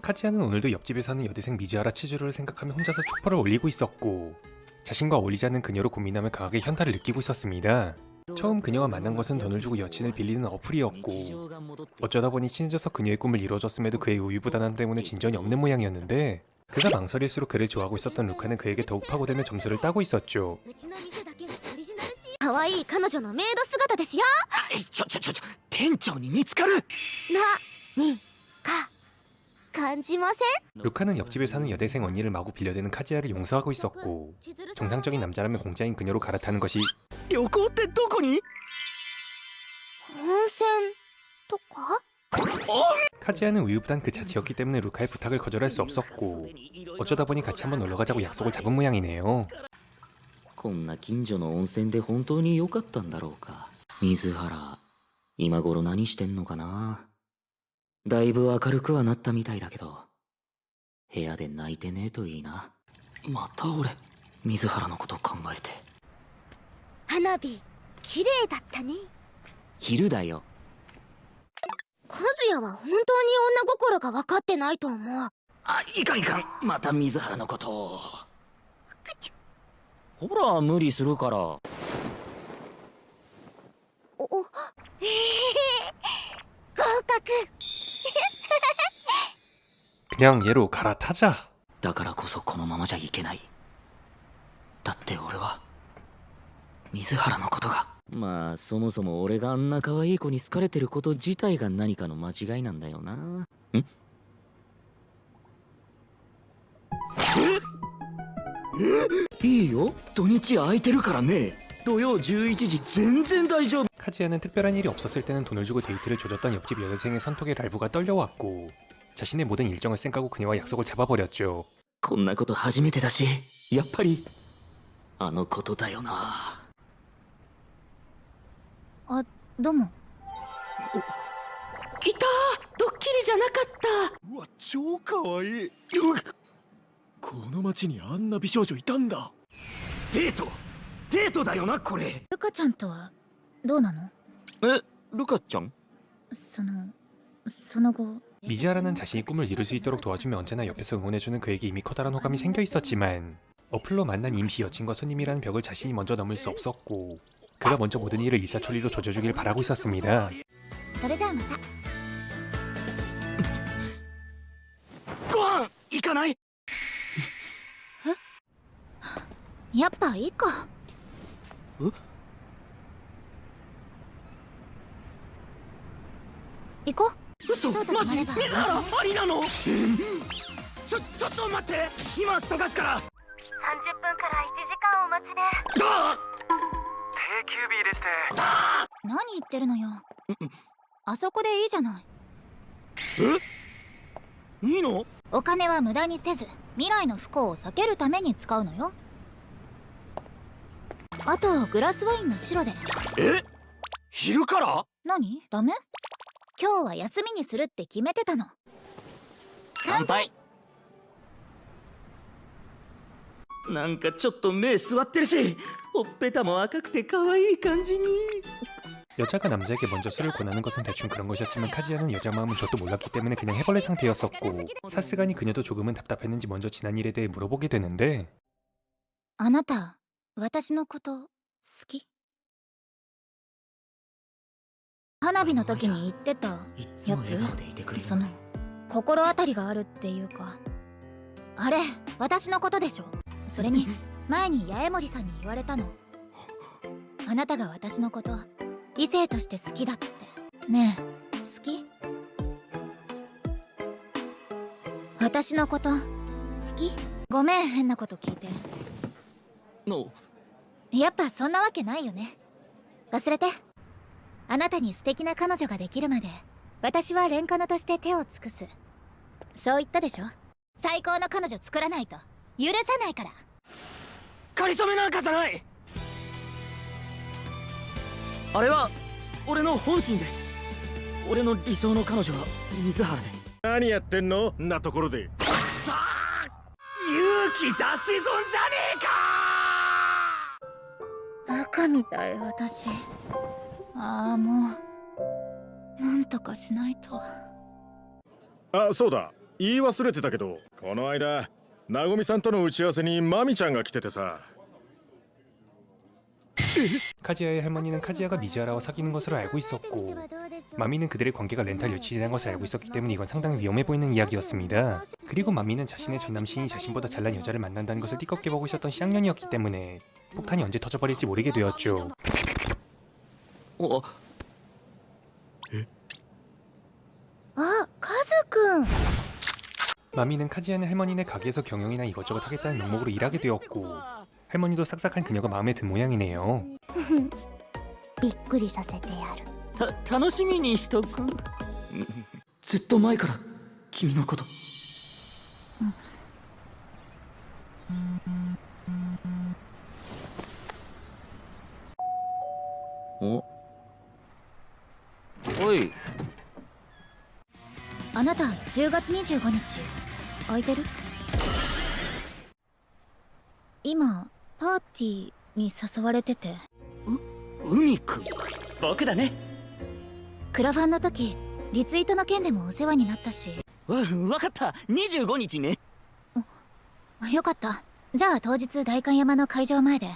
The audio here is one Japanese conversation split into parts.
카지아는 오늘도 옆집에 사는 여대생 미즈하라 치즈루를 생각하며 혼자서 촉퍼를 올리고 있었고, 자신과 어울리지 않는 그녀로 고민하며 강하게 현타를 느끼고 있었습니다. 처음 그녀와 만난 것은 돈을 주고 여친을 빌리는 어플이었고, 어쩌다 보니 친해져서 그녀의 꿈을 이루어줬음에도 그의 우유부단함 때문에 진전이 없는 모양이었는데, 그가 망설일수록 그를 좋아하고 있었던 루카는 그에게 더욱 파고들며 점수를 따고 있었죠. 可愛い彼女のメイド姿ですよ。店長に見つかる。にか感じません？ 루카는 옆집에 사는 여대생 언니를 마구 빌려대는 카지아를 용서하고 있었고, 정상적인 남자라면 공짜인 그녀로 갈아타는 것이 旅行ってどこに？温泉とか？ 카지아는 우유부단 그 자체였기 때문에 루카의 부탁을 거절할 수 없었고, 어쩌다 보니 같이 한번 놀러가자고 약속을 잡은 모양이네요. こんな近所の温泉で本当に良かったんだろうか。水原、今頃何してんのかな。だいぶ明るくはなったみたいだけど、部屋で泣いてねえといいな。また俺、水原のこと考えて。花火綺麗だったね。昼だよ。和也は本当に女心が分かってないと思う。あ、いかんいかん。また水原のことを。ほら、無理するから。合格。 그냥 얘로 갈아타자. だからこそこのままじゃいけない。だって俺は水原のことが。まあそもそも俺があんな可愛い子に好かれてること自体が何かの間違いなんだよな。ん？いいよ、土日空いてるからね。土曜11時全然大丈夫。 카지아는 특별한 일이 없었을 때는 돈을 주고 데이트를 조졌던 옆집 여대생의 선톡에 랄부가 떨려왔고, 자신의 모든 일정을 쌩까고 그녀와 약속을 잡아버렸죠. こんなこと初めてだし、やっぱりあのことだよな。あ、どうも。いた、ドッキリじゃなかった。うわ、超かわいい。この町にあんな美少女いたんだ。デートだよなこれ。ルカちゃんとはどうなの？え、ルカちゃん？その後 미즈하라는 자신이 꿈을 이룰 수 있도록 도와주며 언제나 옆에서 응원해주는 그에게 이미 커다란 호감이 생겨 있었지만, 어플로 만난 임시 여친과 손님이라는 벽을 자신이 먼저 넘을 수 없었고, 그가 먼저 모든 일을 일사천리로 조져주길 바라고 있었습니다. それじゃあまた。ご飯行かない？やっぱいいか。行こう。嘘、マジ？水原ありなの？ちょっと待って、今探すから。30分から1時間お待ちで。定休日ですって。何言ってるのよ。あそこでいいじゃない。え？いいの？お金は無駄にせず、未来の不幸を避けるために使うのよ。あとグラスワインの白で。え？昼から？何？ダメ？今日は休みにするって決めてたの。乾杯。なんかちょっと目座ってるし、ほっぺたも赤くて可愛い感じに。 여자가 남자에게 먼저 술을 권하는 것은 대충 그런 것이었지만, 카지아는 여자 마음은 저도 몰랐기 때문에 그냥 해벌레 상태였었고, 사스가니 그녀도 조금은 답답했는지 먼저 지난 일에 대해 물어보게 되는데, あなた、私のこと好き？花火の時に言ってたやつ？その心当たりがあるっていうか、あれ私のことでしょ。それに前に八重森さんに言われたの。あなたが私のこと異性として好きだって。ねえ、好き？私のこと好き？ごめん、変なこと聞いて。のやっぱそんなわけないよね。忘れて。あなたに素敵な彼女ができるまで私はレンカノとして手を尽くす。そう言ったでしょ。最高の彼女作らないと許さないから。かりそめなんかじゃない。あれは俺の本心で。俺の理想の彼女は水原で。何やってんのんなところで。勇気出し損じゃねえか。バカみたい私。ああ、もうなんとかしないと。あ、そうだ。言い忘れてたけど、この間なごみさんとの打ち合わせにマミちゃんが来ててさ。 카즈야의 할머니는 카즈야가 미즈하라와 사귀는 것으로 알고 있었고 마미는 그들의 관계가 렌탈 여친이라는 것을 알고 있었기 때문에 이건 상당히 위험해 보이는 이야기였습니다. 그리고 마미는 자신의 전남친이 자신보다 잘난 여자를 만난다는 것을 띠껍게 보고 있었던 쌍년이었기 때문에 폭탄이 언제 터져버릴지 모르게 되었죠. 아, 카즈くん. 마미는 카즈야는 할머니네 가게에서 경영이나 이것저것 하겠다는 명목으로 일하게 되었고 할머니도 싹싹한 그녀가 마음에 든 모양이네요. びっくりさせてやる。楽しみにしとく。ずっと前から君のこと。おい。あなた10月25日空いてる？今パーティーに誘われてて。海くん。僕だね。クラファンの時リツイートの件でもお世話になったし。わかった。25日ね。よかった。じゃあ当日代官山の会場前で。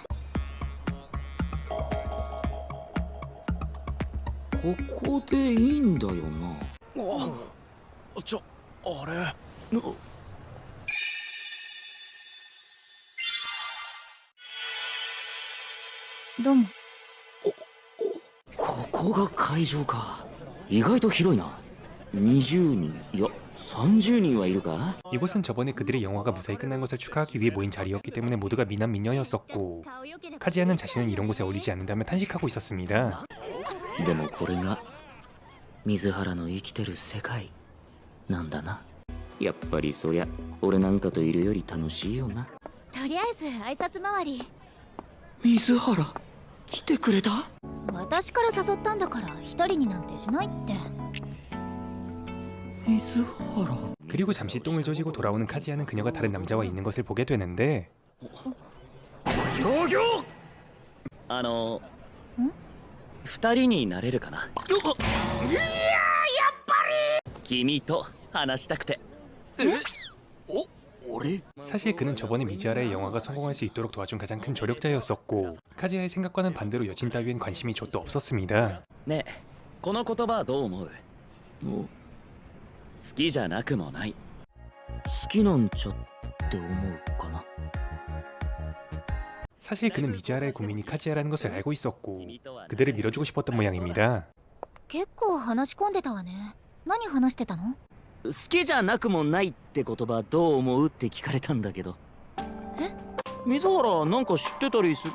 ここでいいんだよな。あれ。どうも。ここが会場か。意外と広いな。20人、いや30人はいるか？ 이곳은 저번에 그들의 영화가 무사히 끝난 것을 축하하기 위해 모인 자리였기 때문에 모두가 미남 미녀였었고 카즈야는 자신은 이런 곳에 어울리지 않는다며 탄식하고 있었습니다. でもこれが水原の生きてる世界なんだな。やっぱりそりゃ俺なんかといるより楽しいよな。とりあえず挨拶回り。水原来てくれた？私から誘ったんだから一人になんてしないって。 水原。 그리고 잠시 똥을 조지고 돌아오는 카즈야는 그녀가 다른 남자와 있는 것을 보게 되는데 二人になれるかな。いややっぱり君と話したくて。俺？ 사실 그는 저번에 미즈하라의 영화가 성공할 수 있도록 도와준 가장 큰 조력자였었고 카즈야의 생각과는 반대로 여친 따위엔 관심이 좆도 없었습니다. ねえ、この言葉はどう思う？好きじゃなくもない。好きなんちゃって思うかな。 사실 그는 미즈하라의 고민이 카즈야라는 것을 알고 있었고 그들을 밀어주고 싶었던 모양입니다. 結構話し込んでたわね。何話してたの？好きじゃなくもないって言葉どう思うって聞かれたんだけど。え？ 水原なんか知ってたりする？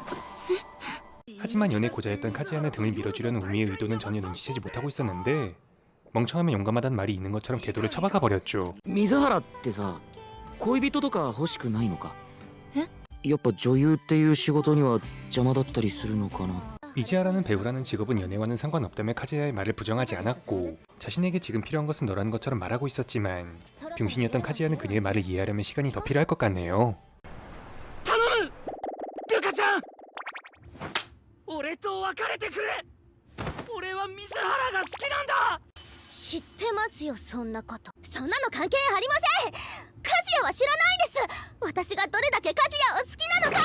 하지만 연애 고자였던 카즈야는 등을 밀어주려는 우미의 의도는 전혀 눈치채지 못하고 있었는데 멍청하면 용감하다는 말이 있는 것처럼 궤도를 쳐박아 버렸죠. 水原ってさ、恋人とか欲しくないのか？え？やっぱ女優っていう仕事には邪魔だったりするのかな？ 미즈하라는 배우라는 직업은 연애와는 상관없다며 카즈야의 말을 부정하지 않았고 자신에게 지금 필요한 것은 너라는 것처럼 말하고 있었지만 병신이었던 카즈야는 그녀의 말을 이해하려면 시간이 더 필요할 것 같네요. 頼む！ルカちゃん！俺と別れてくれ！俺は水原が好きなんだ！知ってますよ、そんなこと。そんなの関係ありません。カズヤは知らないです。私がどれだけカズヤを好きなのか。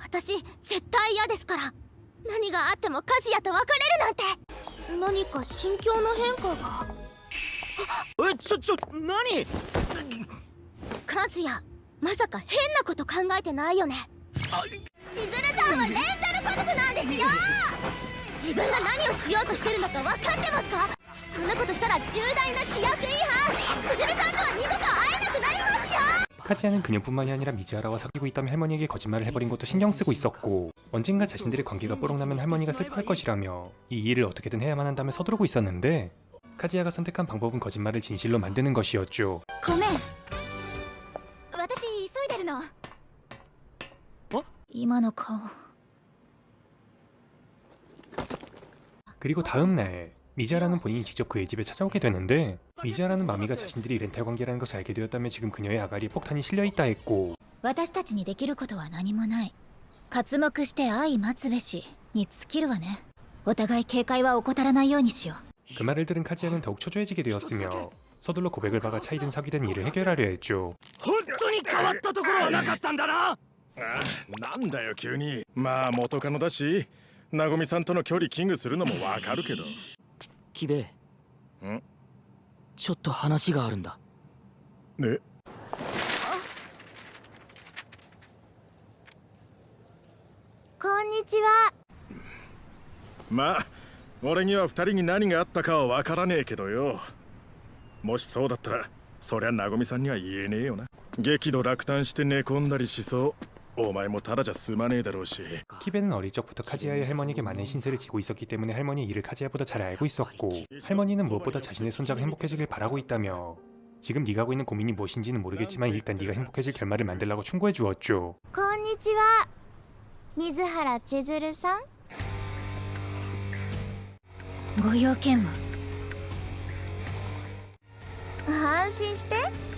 私絶対嫌ですから。何があってもカズヤと別れるなんて。何か心境の変化が。何？カズヤ、まさか変なこと考えてないよね。しずるさんはレンタル彼女なんですよ。自分が何をしようとしてるのか分かってますか？そんなことしたら重大な規約違反。しずるさんとは二度と会えなくなりますよ。 카즈야는 그녀뿐만이 아니라 미즈하라와 사귀고 있다며 할머니에게 거짓말을 해버린 것도 신경 쓰고 있었고 언젠가 자신들의 관계가 뽀록나면 할머니가 슬퍼할 것이라며 이 일을 어떻게든 해야만 한다며 서두르고 있었는데 카즈야가 선택한 방법은 거짓말을 진실로 만드는 것이었죠. ごめん、私急いでるの。今の顔。 그리고 다음 날 미즈하라는 본인이 직접 그의 집에 찾아오게 되는데 미즈하라는 마미가 자신들이 렌탈 관계라는 것을 알게 되었다며 지금 그녀의 아가리에 폭탄이 실려있다 했고 私たちにできることは何もない。刮目して相待つべしに尽きるわね。お互い警戒は怠らないようにしよう。 그 말을 들은 카즈야는 더욱 초조해지게 되었으며 서둘러 고백을 박아 차이든 사귀든 일을 해결하려 했죠. 本当に変わったところはなかったんだな。なんだよ急に。まあ元カノだし、なごみさんとの距離危惧するのもわかるけど。キベん？ちょっと話があるんだ。ね。こんにちは。まあ俺には二人に何があったかはわからねえけどよ。もしそうだったらそりゃなごみさんには言えねえよな。激怒落胆して寝込んだりしそう。お前もただじゃ済まねえだろうし。 키베는 어릴 적부터 카지야의 할머니에게 많은 신세를 지고 있었기 때문에 할머니의 일을 카지야보다 잘 알고 있었고, 할머니는 무엇보다 자신의 손자가 행복해지길 바라고 있다며 지금 네가 하고 있는 고민이 무엇인지는 모르겠지만 일단 네가 행복해질 결말을 만들라고 충고해 주었죠. こんにちは。水原千鶴さん。ご用件は？安心して。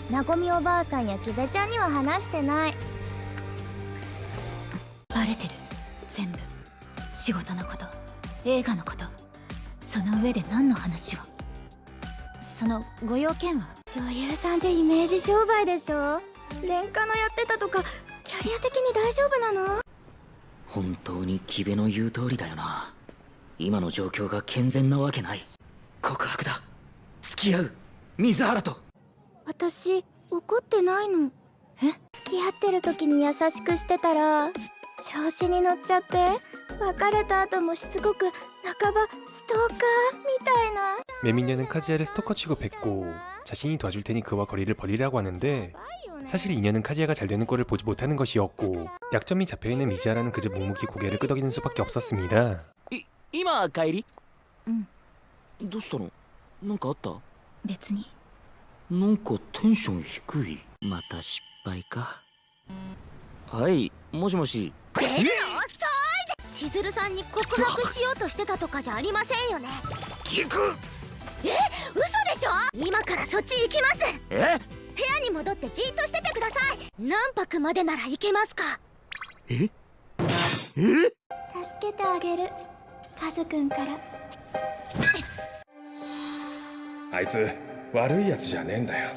なごみおばあさんやキベちゃんには話してない。バレてる。全部。仕事のこと、映画のこと。その上で何の話を？そのご用件は？女優さんってイメージ商売でしょ。廉価のやってたとかキャリア的に大丈夫なの？本当にキベの言う通りだよな。今の状況が健全なわけない。告白だ。付き合う。水原と。私怒ってないの。え？付き合ってる時に優しくしてたら調子に乗っちゃって別れた後もしつこく半ばストーカーみたいな。 매민녀는 카지야를 스토커 취급했고 자신이 도와줄 테니 그와 거리를 벌이라고 하는데 사실 이녀는 카지야가 잘 되는 꼴을 보지 못하는 것이었고 약점이 잡혀있는 미지아라는 그저 묵묵히 고개를 끄덕이는 수밖에 없었습니다. 今帰り？うん。どうしたの？なんかあった？別に。なんかテンション低い。また失敗か。はい、もしもし。遅いで。千鶴さんに告白しようとしてたとかじゃありませんよね。聞く。嘘でしょ。今からそっち行きます。え？部屋に戻ってじっとしててください。何泊までなら行けますか？え？助けてあげる。カズくんから。あいつ悪いやつじゃねえんだよ。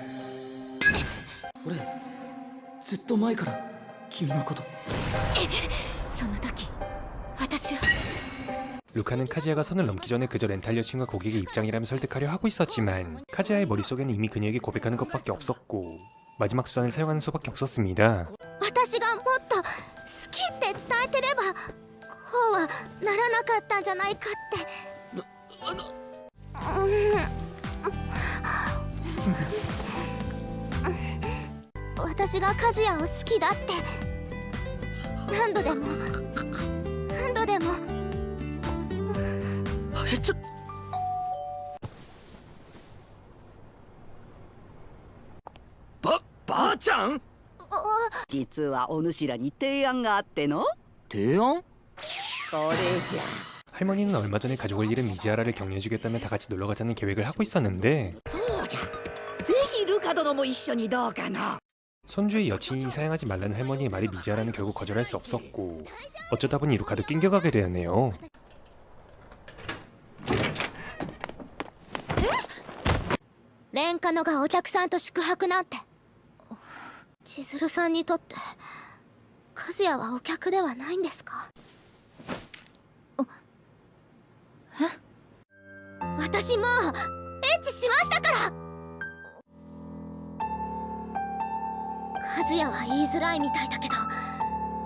俺ずっと前から君のこと。その時私は 루카는 카지야가 선을 넘기 전에 그저 렌탈 여친과 고객의 입장이라며 설득하려 하고 있었지만 카지야의 머릿속에는 이미 그녀에게 고백하는 것밖에 없었고 마지막 수단을 사용하는 수밖에 없었습니다. 私がもっと好きって伝えてればこうはならなかったんじゃないかって。私が和也を好きだって何度でも何度でも。ばあちゃん？実はお主らに提案があっての。提案？これじゃ。 할머니는 얼마 전에 가족을 잃은 미지아라를 격려해주겠다며 다 같이 놀러가자는 계획을 하고 있었는데 そうじゃ。ぜひルカ殿も一緒にどうかな。 손주의 여친이 사양하지 말라는 할머니의 말이 미지아라는 결국 거절할 수 없었고 어쩌다 보니 루카도 낑겨가게 되었네요. 廉価のがお客さんと宿泊なんて。千鶴さんにとって和也はお客ではないんですか？私もうエッチしましたから。和也は言いづらいみたいだけど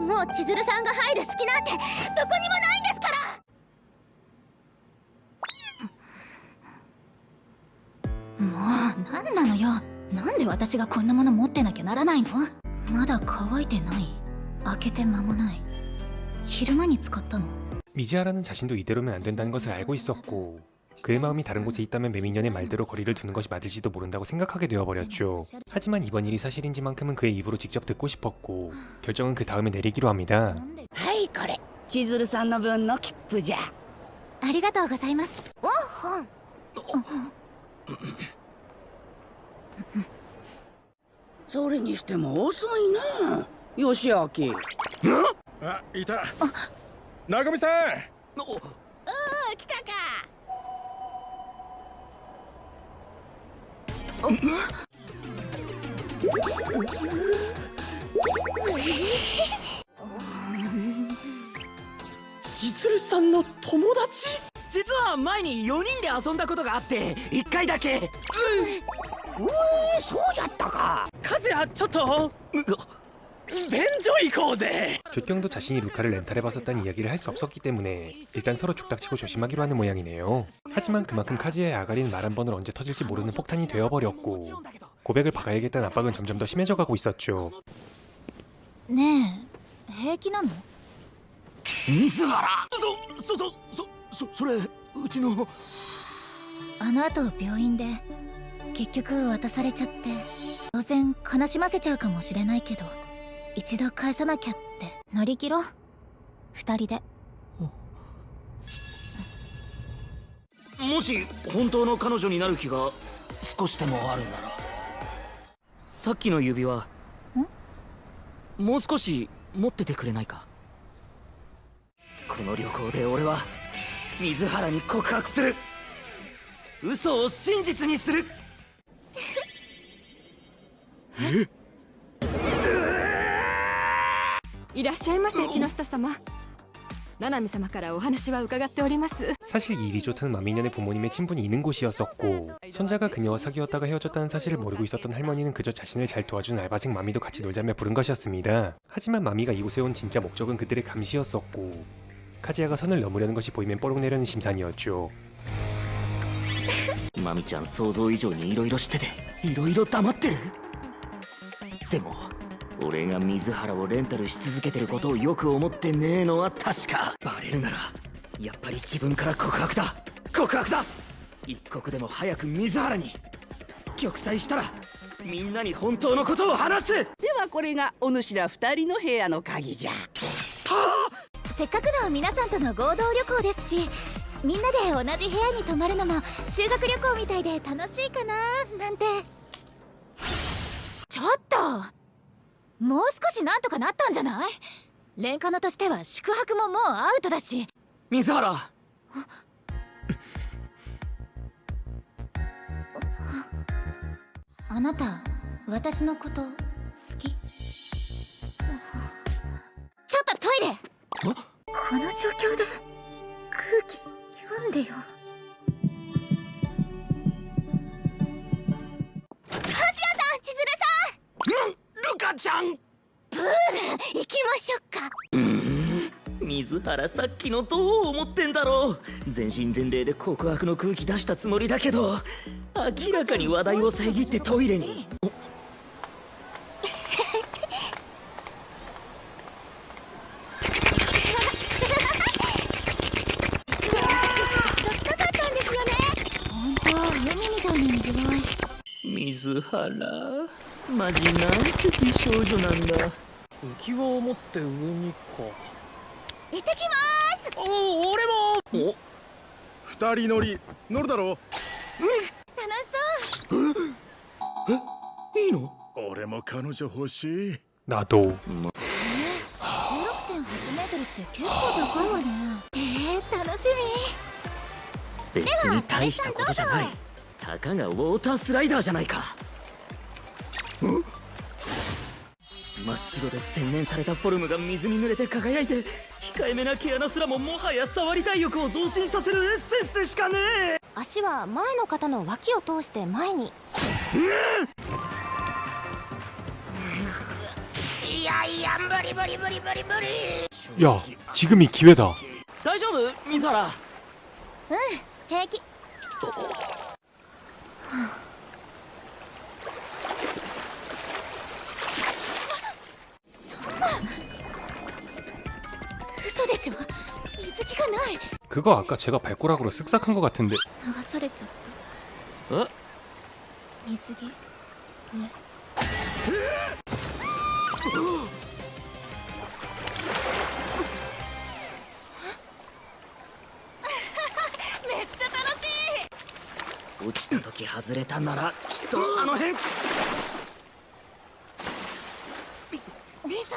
もう千鶴さんが入る隙なんてどこにもないんですから。もう何なのよ。なんで私がこんなもの持ってなきゃならないの？まだ乾いてない。開けて間もない。昼間に使ったの。 미지아라는 자신도 이대로면 안 된다는 것을 알고 있었고 그의 마음이 다른 곳에 있다면 매민년의 말대로 거리를 두는 것이 맞을지도 모른다고 생각하게 되어버렸죠. 하지만 이번 일이 사실인지만큼은 그의 입으로 직접 듣고 싶었고 결정은 그 다음에 내리기로 합니다. はいこれ千鶴さんの分の切符じゃ。ありがとうございます。おっほん。それにしても遅いな義明。あ、いた。なごみさん。来たか。千鶴さんの友達？実は前に4人で遊んだことがあって1回だけ。そうじゃったか。和也ちょっと便所行こうぜ。 조병도 자신이 루카를 렌탈해봤었다는 이야기를 할 수 없었기 때문에 일단 서로 족닥치고 조심하기로 하는 모양이네요. 하지만 그만큼 카즈야의 아가리는 말 한 번을 언제 터질지 모르는 폭탄이 되어버렸고 고백을 박아야겠다는 압박은 점점 더 심해져가고 있었죠. ねえ平気なの？水原。それうちの。あの後病院で結局渡されちゃって当然悲しませちゃうかもしれないけど一度返さなきゃって乗り切ろう二人で。もし本当の彼女になる気が少しでもあるなら。さっきの指輪もう少し持っててくれないか。この旅行で俺は水原に告白する。嘘を真実にする。いらっしゃいませ木下様。七海様からお話は伺っております。 사실 이 리조트는 마미년의 부모님의 친분이 있는 곳이었었고 손자가 그녀와 사귀었다가 헤어졌다는 사실을 모르고 있었던 할머니는 그저 자신을 잘 도와준 알바생 마미도 같이 놀자며 부른 것이었습니다. 하지만 마미가 이곳에 온 진짜 목적은 그들의 감시였었고 카즈야가 선을 넘으려는 것이 보이면 뽀록 내려는 심산이었죠. マミちゃん想像以上に色々してて色々黙ってる。でも俺が水原をレンタルし続けてることをよく思ってねえのは確か。バレるならやっぱり自分から告白だ。一刻でも早く水原に。玉砕したらみんなに本当のことを話す。ではこれがお主ら二人の部屋の鍵じゃ。せっかくの皆さんとの合同旅行ですしみんなで同じ部屋に泊まるのも修学旅行みたいで楽しいかななんて。ちょっともう少しなんとかなったんじゃない？レンカノとしては宿泊ももうアウトだし。水原。あなた私のこと好き？ちょっとトイレ。この状況で空気読んでよ。和也さん、千鶴ルカちゃん。さん、プール行きましょうか。水原さっきのどう思ってんだろう。全身全霊で告白の空気出したつもりだけど明らかに話題を遮ってトイレに。本当海みたいなにぎわい。水原マジなんて美少女なんだ。浮き輪を持って上にか。行ってきます。お俺も。二人乗るだろ。楽しそう。いいの？俺も彼女欲しい。 나도. 16.8メートルって結構高いわね。楽し別に大したことじゃない。たかがウォータースライダーじゃないか。真っ白で洗練されたフォルムが水に濡れて輝いて控えめな毛穴すらももはや触りたい欲を増進させるエッセンスでしかねえ。足は前の方の脇を通して前に。いやいや無理。 야, 지금이 기회다. 大丈夫水原。平気。嘘でしょ？水着がない。 그거 아까 제가 발가락으로 쓱싹한 것 같은데. 流されちゃった。水着。ね。めっちゃ楽しい。落ちた時外れたならきっとあの辺。水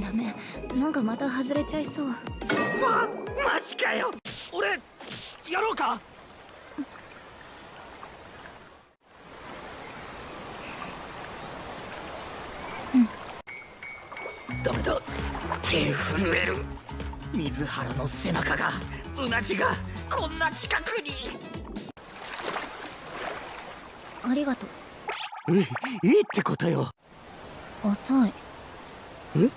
ダメ。なんかまた外れちゃいそう。原。マジかよ。俺やろうか。ダメだ、手震える。水原の背中が、うなじがこんな近くに。ありがとう。いいってことよ。遅い。え？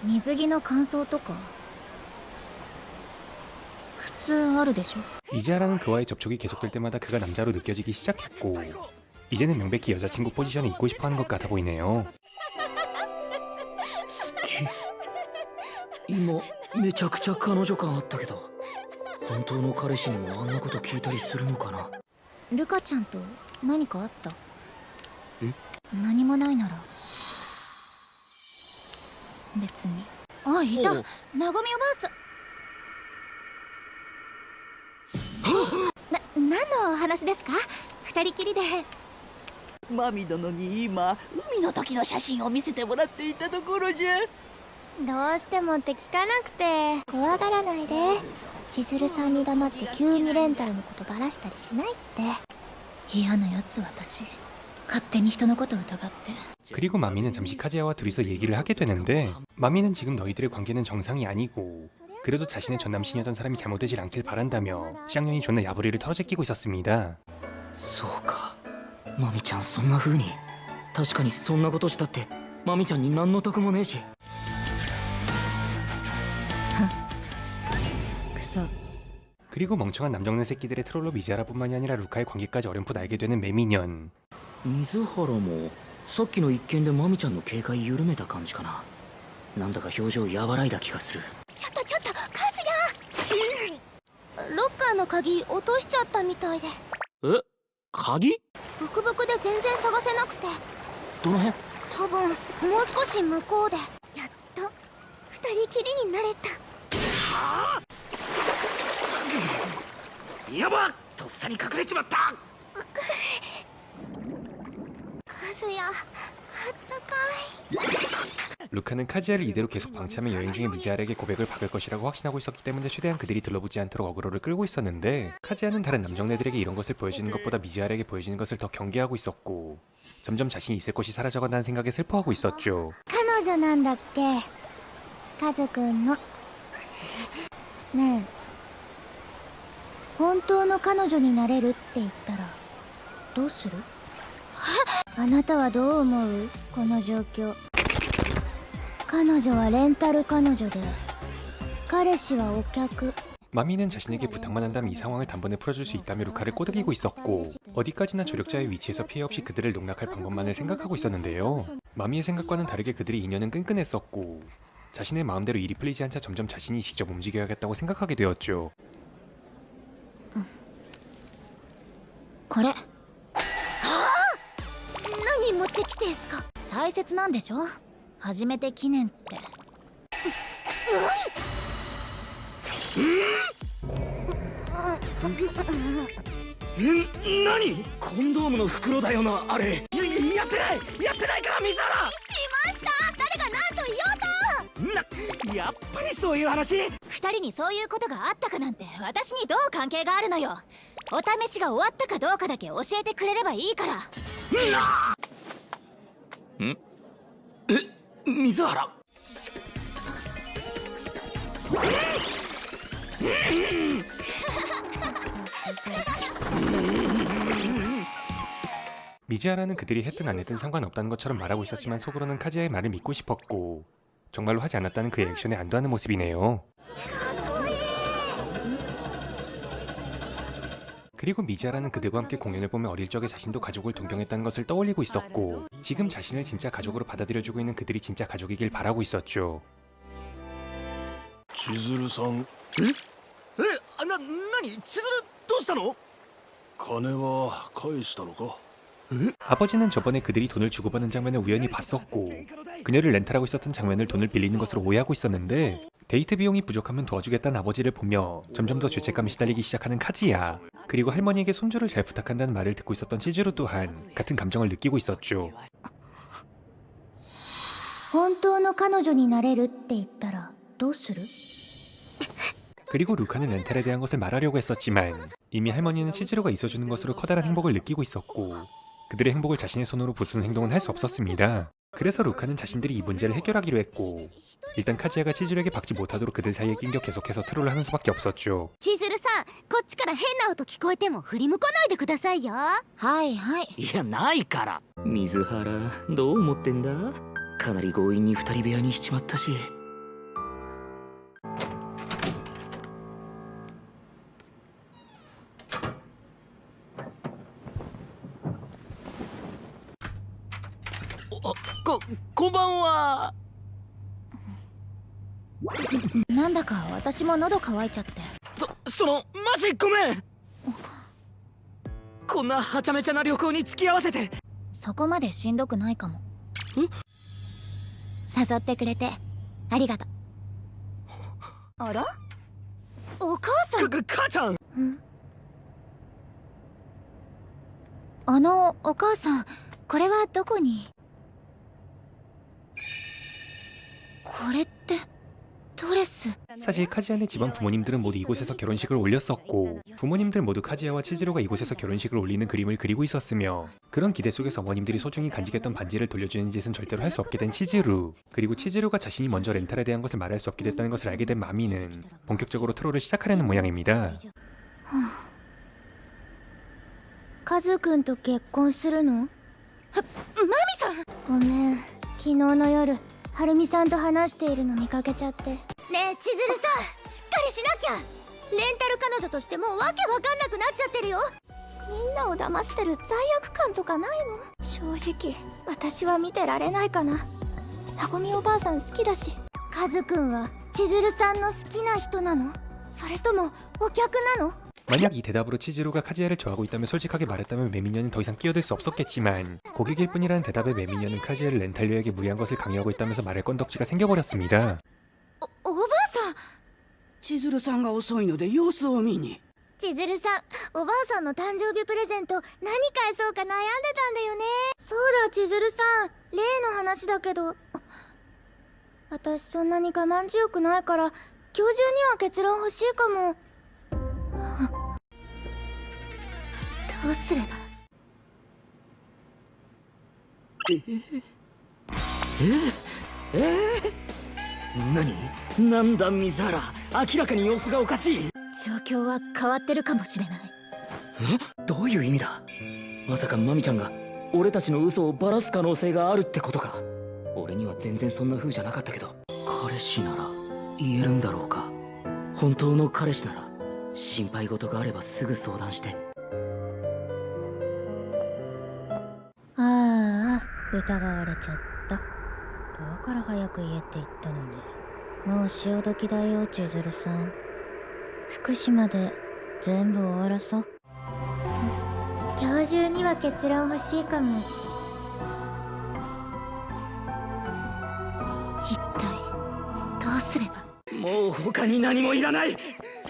水着の乾燥とか普通あるでしょ。 미즈하라는 그와의 접촉이 계속될 때마다 그가 남자로 느껴지기 시작했고 이제는 명백히 여자친구 포지션에 있고 싶어하는 것 같아 보이네요. 今めちゃくちゃ彼女感あったけど、本当の彼氏にもあんなこと聞いたりするのかな。ルカちゃんと何かあった？え？何もないなら別に。あ、いた。なごみおばあさん。何のお話ですか？二人きりで。マミ殿に今海の時の写真を見せてもらっていたところじゃ。どうしてもって聞かなくて。怖がらないで。千鶴さんに黙って急にレンタルのことバラしたりしないって。嫌なやつ私。勝手に人のこと疑って。 그리고 마미는 잠시 카즈야와 둘이서 얘기를 하게 되는데 마미는 지금 너희들의 관계는 정상이 아니고 그래도 자신의 전 남친이었던 사람이 잘못되질 않길 바란다며 쌍년이 존나 야부리를 털어제끼고 있었습니다. そうか、マミちゃんそんな風に。確かにそんなことしたってマミちゃんに何の得もねえし。 그리고 멍청한 남정네 새끼들의 트롤로 미즈하라뿐만이 아니라 루카의 관계까지 어렴풋 알게 되는 매미년. 水原もさっきの一件でマミちゃんの警戒緩めた感じかな。なんだか表情和らいだ気がする。ちょっとカズヤ。ロッカーの鍵落としちゃったみたいで。え、鍵？ブクブクで全然探せなくて。どの辺？多分もう少し向こうで。やっと二人きりになれた。やばっ、とっさに隠れちまった。カズヤ、あったかい。 루카는 카즈야를 이대로 계속 방치하면 여행 중에 미즈하라에게 고백을 박을 것이라고 확신하고 있었기 때문에 최대한 그들이 들러붙지 않도록 어그로를 끌고 있었는데 카즈야는 다른 남정네들에게 이런 것을 보여주는 것보다 미즈하라에게 보여주는 것을 더 경계하고 있었고 점점 자신이 있을 곳이 사라져간다는 생각에 슬퍼하고 있었죠. 彼女なんだっけ、カズくんの。ねえ、本当の彼女になれるって言ったらどうする？あなたはどう思う？この状況。彼女はレンタル彼女で彼氏はお客。 마미는 자신에게 부탁만 한다면 이 상황을 단번에 풀어줄 수 있다며 루카를 꼬드기고 있었고 어디까지나 조력자의 위치에서 피해 없이 그들을 농락할 방법만을 생각하고 있었는데요. 마미의 생각과는 다르게 그들의 인연은 끈끈했었고 자신의 마음대로 일이 풀리지 않자 점점 자신이 직접 움직여야겠다고 생각하게 되었죠. これ何持ってきてんすか？大切なんでしょ？初めて記念って。何？コンドームの袋だよな、あれ。やってないから水原。しました。誰が何と言おうと。やっぱりそういう話？二人にそういうことがあったかなんて私にどう関係があるのよ。お試しが終わったかどうかだけ教えてくれればいいから。ん？え、水原？미즈하라는 그들이 했든 안 했든 상관없다는 것처럼 말하고 있었지만 속으로는 카즈야의 말을 믿고 싶었고 정말로 하지 않았다는 그의 액션에 안도하는 모습이네요. 그리고 미즈하라는 그들과 함께 공연을 보며 어릴 적에 자신도 가족을 동경했다는 것을 떠올리고 있었고 지금 자신을 진짜 가족으로 받아들여주고 있는 그들이 진짜 가족이길 바라고 있었죠. 千鶴さん、何？千鶴どうしたの？金は返したのか？ 아버지는 저번에 그들이 돈을 주고받는 장면을 우연히 봤었고 그녀를 렌탈하고 있었던 장면을 돈을 빌리는 것으로 오해하고 있었는데 데이트 비용이 부족하면 도와주겠다는 아버지를 보며 점점 더 죄책감에 시달리기 시작하는 카즈야. 그리고 할머니에게 손주를 잘 부탁한다는 말을 듣고 있었던 치즈루 또한 같은 감정을 느끼고 있었죠. 本当の彼女になれるって言ったらどうする？ 그리고 루카는 렌탈에 대한 것을 말하려고 했었지만 이미 할머니는 치즈루가 있어주는 것으로 커다란 행복을 느끼고 있었고 그들의 행복을 자신의 손으로 부수는 행동은 할 수 없었습니다. 그래서 루카는 자신들이 이 문제를 해결하기로 했고, 일단 카즈야가 치즈루에게 박지 못하도록 그들 사이에 낀겨 계속해서 트롤을 하는 수밖에 없었죠. 千鶴さん、こっちから変な音聞こえても振り向かないでくださいよ。はいはい。いやないから。水原どう思ってんだ？かなり強引に二人部屋にしちまったし。こんばんは。なんだか私も喉乾いちゃって。そのマジごめん。こんなはちゃめちゃな旅行に付き合わせて。そこまでしんどくないかも。誘ってくれてありがとう。あら？お母さん。母ちゃん。お母さん、これはどこに？これってドレス。 사실 카즈야네 집안 부모님들은 모두 이곳에서 결혼식을 올렸었고, 부모님들 모두 카즈야와 치즈루가 이곳에서 결혼식을 올리는 그림을 그리고 있었으며, 그런 기대 속에서 어머님들이 소중히 간직했던 반지를 돌려주는 짓은 절대로 할 수 없게 된 치즈루, 그리고 치즈루가 자신이 먼저 렌탈에 대한 것을 말할 수 없게 됐다는 것을 알게 된 마미는 본격적으로 트롤을 시작하려는 모양입니다. カズくんと結婚するの？マミさん。ごめん、昨日の夜はるみさんと話しているの見かけちゃって。ねえ千鶴さん、しっかりしなきゃ。レンタル彼女としてもうわけわかんなくなっちゃってるよ。みんなを騙してる罪悪感とかないの？正直私は見てられないかな。なごみおばあさん好きだし。カズくんは千鶴さんの好きな人なの？それともお客なの？ 만약 이 대답으로 치즈루가 카즈야를 좋아하고 있다면 솔직하게 말했다면 매미녀는 더 이상 끼어들 수 없었겠지만, 고객일 뿐이라는 대답에 매미녀는 카즈야를 렌탈료에게 무리한 것을 강요하고 있다면서 말할 건덕지가 생겨버렸습니다. おばあさん。千鶴さんが遅いので様子を見に。千鶴さん、おばあさんの誕生日プレゼント何返そうか悩んでたんだよね。そうだ千鶴さん、例の話だけど、私そんなに我慢強くないから今日中には結論欲しいかも。どうすれば？なんだ水原、明らかに様子がおかしい。状況は変わってるかもしれない。どういう意味だ？まさかマミちゃんが俺たちの嘘をばらす可能性があるってことか。俺には全然そんな風じゃなかったけど。彼氏なら言えるんだろうか。本当の彼氏なら心配事があればすぐ相談して。ああ、疑われちゃった。だから早く言えって言ったのに。もう潮時だよ千鶴さん。福島で全部終わらそう。今日中には結論欲しいかも。一体どうすれば。もう他に何もいらない。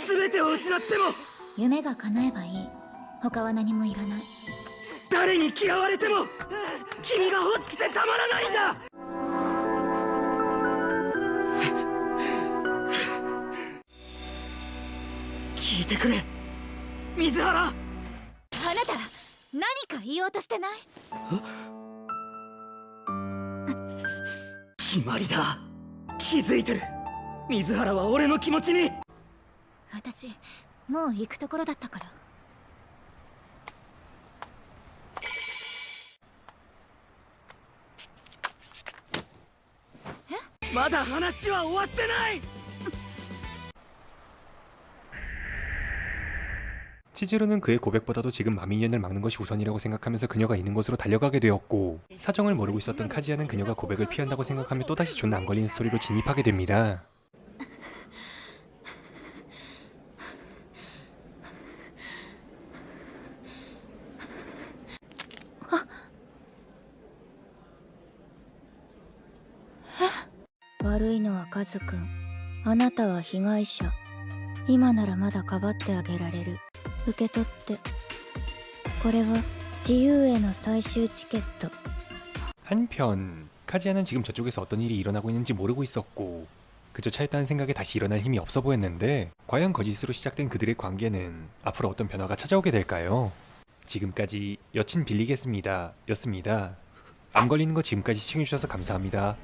全てを失っても夢が叶えばいい。他は何もいらない。誰に嫌われても君が欲しくてたまらないんだ。聞いてくれ水原。あなた何か言おうとしてない？決まりだ。気づいてる。水原は俺の気持ちに。私もう行くところだったから。まだ話は終わってない。 치즈루는 그의 고백보다도 지금 마미년을 막는 것이 우선이라고 생각하면서 그녀가 있는 곳으로 달려가게 되었고, 사정을 모르고 있었던 카즈야는 그녀가 고백을 피한다고 생각하며 또다시 존나 안 걸리는 스토리로 진입하게 됩니다.悪いのはカズくん。あなたは被害者。今ならまだかばってあげられる。受け取って。これは自由への最終チケット。 한편 카즈야는 지금 저쪽에서 어떤 일이 일어나고 있는지 모르고 있었고, 그저 차였다는 생각에 다시 일어날 힘이 없어 보였는데, 과연 거짓으로 시작된 그들의 관계는 앞으로 어떤 변화가 찾아오게 될까요? 지금까지 여친 빌리겠습니다 였습니다. 암 걸리는 거 지금까지 시청해주셔서 감사합니다.